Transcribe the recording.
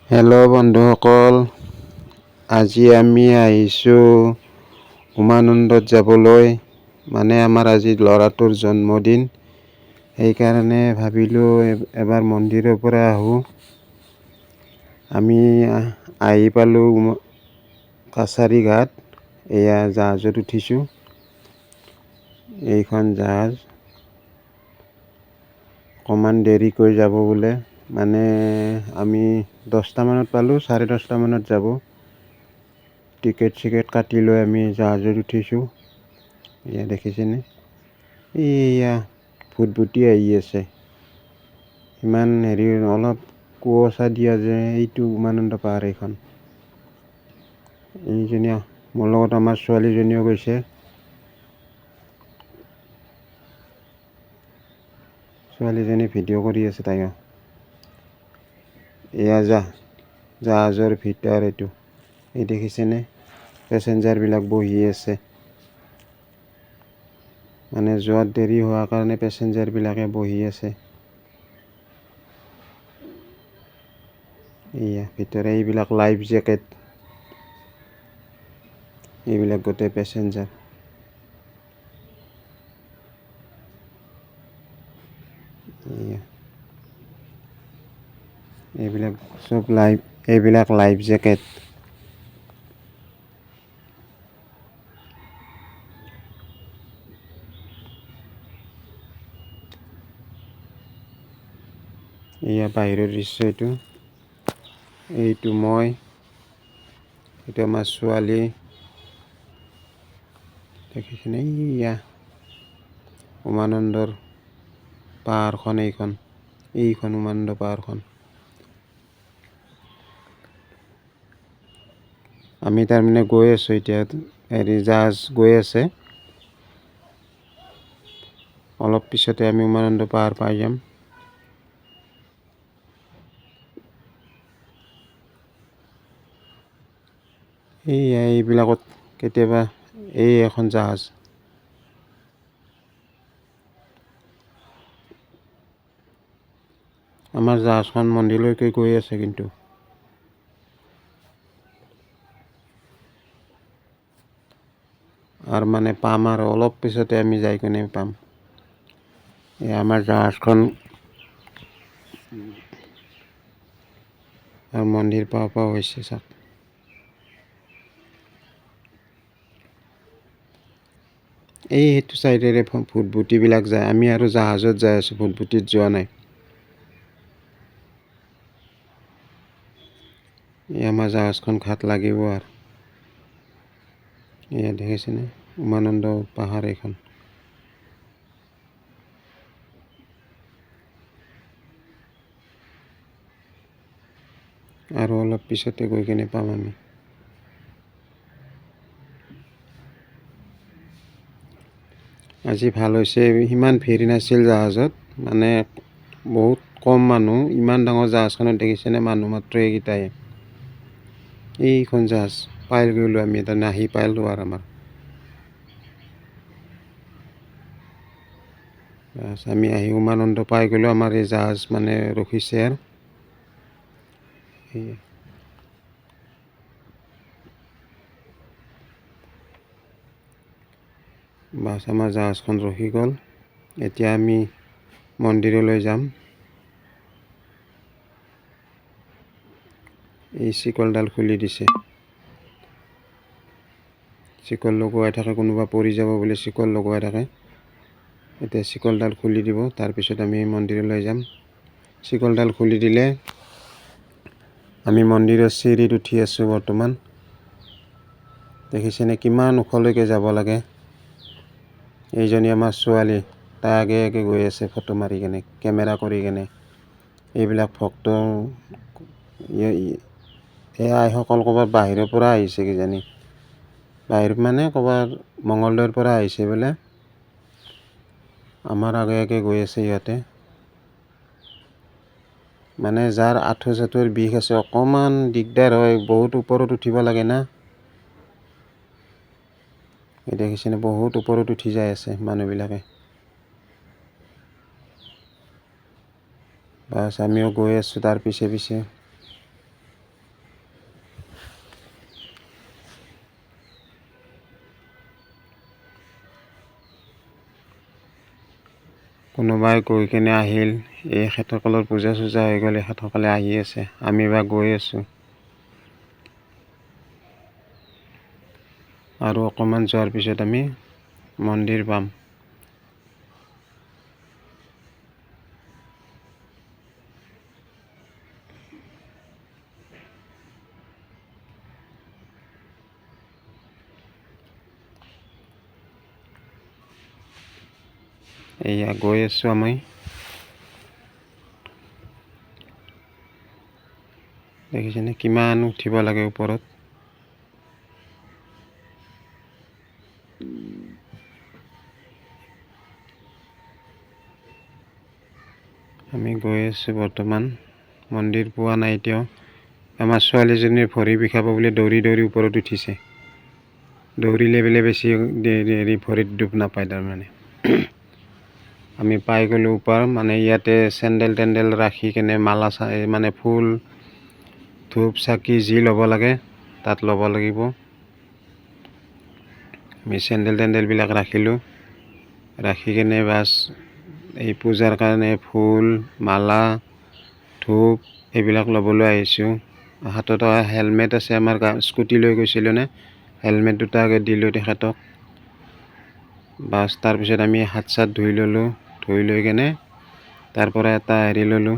Hello' বন্ধুসকল, আজি আমি আহিছোঁ উমানন্দত যাবলৈ। মানে আমাৰ আজি ল'ৰাটোৰ জন্মদিন, সেইকাৰণে ভাবিলোঁ এবাৰ মন্দিৰৰ পৰা আহোঁ। আমি আহি পালোঁ কাছাৰী ঘাট। এয়া জাহাজত উঠিছোঁ। এইখন জাহাজ অকণমান দেৰিকৈ যাব বোলে। মানে আমি 10টা মানত পালোঁ, 10:30 মানত যাব। টিকেট কাটি লৈ আমি জাহাজত উঠিছোঁ। এয়া দেখিছেনে, এয়া ভুটভুটি আহি আছে। ইমান অলপ কুঁৱচা দিয়া যে, এইটো উমানন্দ পাহাৰ এইখন। এইজনী মোৰ লগত আমাৰ ছোৱালীজনীও গৈছে। ছোৱালীজনী ভিডিঅ' কৰি আছে তাইও। এয়া জাহাজৰ ভিতৰ এইটো। এই দেখিছেনে, পেছেঞ্জাৰবিলাক বহি আছে। মানে যোৱাত দেৰি হোৱাৰ কাৰণে পেছেঞ্জাৰবিলাকে বহি আছে। এয়া ভিতৰে এইবিলাক লাইফ জেকেট, এইবিলাক গোটেই পেছেঞ্জাৰ। এইবিলাক চব লাইফ জেকেট। এয়া বাহিৰৰ দৃশ্য এইটো। এইটো মই, এইটো আমাৰ ছোৱালী। দেখিছেনে, এয়া উমানন্দৰ পাহাৰখন। এইখন উমানন্দ পাহাৰখন। আমি তাৰমানে গৈ আছোঁ এতিয়া। জাহাজ গৈ আছে। অলপ পিছতে আমি উমানন্দ পাহাৰ পাই যাম। এইবিলাকত কেতিয়াবা এখন জাহাজ। আমাৰ জাহাজখন মন্দিৰলৈকে গৈ আছে কিন্তু। আৰু মানে পাম, আৰু অলপ পিছতে আমি যাই কিনে পাম। আমাৰ জাহাজখন মন্দিৰ পাওঁ হৈছে চাওক। সেইটো চাইডেৰে ভুটভুটিবিলাক যায়। আমি আৰু জাহাজত যাই আছোঁ, ভুটভুটিত যোৱা নাই। আমাৰ জাহাজখন ঘাট লাগিব আৰু। এয়া দেখিছেনে, উমানন্দ পাহাৰ এইখন। আৰু অলপ পিছতে গৈ কিনে পাম আমি। আজি ভাল হৈছে, সিমান ভিৰ নাছিল জাহাজত। মানে বহুত কম মানুহ। ইমান ডাঙৰ জাহাজখনত দেখিছেনে, মানুহ মাত্ৰ এইকেইটাই। এইখন জাহাজ পাই গ'লোঁ আমি, তাৰমানে আহি পালোঁ আৰু আমাৰ। আমি আহি উমানন্দ পাই গ'লোঁ। আমাৰ এই জাহাজ মানে ৰখিছে আৰু। বাছ, আমাৰ জাহাজখন ৰখি গ'ল। এতিয়া আমি মন্দিৰলৈ যাম। এই চিকলডাল খুলি দিছে। চিকল লগোৱাই থাকে, কোনোবা পৰি যাব বুলি চিকল লগোৱাই থাকে। এতিয়া চিকলডাল খুলি দিব, তাৰপিছত আমি মন্দিৰলৈ যাম। চিকলডাল খুলি দিলে আমি মন্দিৰৰ চিৰিত উঠি আছোঁ বৰ্তমান। দেখিছেনে, কিমান ওখলৈকে যাব লাগে। এইজনী আমাৰ ছোৱালী, তাই আগে আগে গৈ আছে ফটো মাৰি কেনে, কেমেৰা কৰি কেনে। এইবিলাক ভক্ত, এই আইসকল ক'ৰবাত বাহিৰৰ পৰা আহিছে কিজানি। বাহিৰ মানে ক'ৰবাত মঙলদৈৰ পৰা আহিছে বোলে। আমাৰ আগে আগে গৈ আছে সিহঁতে। মানে যাৰ আঁঠু চাঠুৰ বিষ আছে, অকণমান দিগদাৰ হয়, বহুত ওপৰত উঠিব লাগে না। এই দেখিছেনে, বহুত ওপৰত উঠি যাই আছে মানুহবিলাকে। বাছ, আমিও গৈ আছোঁ তাৰ পিছে পিছে। কোনোবাই গৈ কিনে আহিল, এই এখেতসকলৰ পূজা চূজা হৈ গ'ল, এখেতসকলে আহি আছে, আমি বা গৈ আছোঁ। আৰু অকণমান যোৱাৰ পিছত আমি মন্দিৰ পাম। এয়া গৈ আছোঁ আমি। দেখিছেনে কিমান উঠিব লাগে ওপৰত। আমি গৈ আছোঁ বৰ্তমান, মন্দিৰ পোৱা নাই এতিয়াও। আমাৰ ছোৱালীজনীৰ ভৰি বিষাব বুলি দৌৰি দৌৰি ওপৰত উঠিছে। দৌৰিলে বোলে বেছি দেৰি ভৰিত দুখ নাপায় তাৰমানে। আমি পাই গ'লোঁ ওপৰ, মানে ইয়াতে চেণ্ডেল টেণ্ডেল ৰাখি কেনে মালা মানে ফুল ধূপ চাকি যি ল'ব লাগে তাত ল'ব লাগিব। আমি চেণ্ডেল টেণ্ডেলবিলাক ৰাখিলোঁ, ৰাখি কেনে বাছ এই পূজাৰ কাৰণে ফুল মালা ধূপ এইবিলাক ল'বলৈ আহিছোঁ। হাতত হেলমেট আছে, আমাৰ স্কুটি লৈ গৈছিলোঁ নে, হেলমেট দুটা আগে দিলোঁ তেখেতক। বাছ তাৰপিছত আমি হাত চাত ধুই ল'লোঁ, ধুই লৈ কেনে তাৰ পৰা এটা হেৰি ল'লোঁ,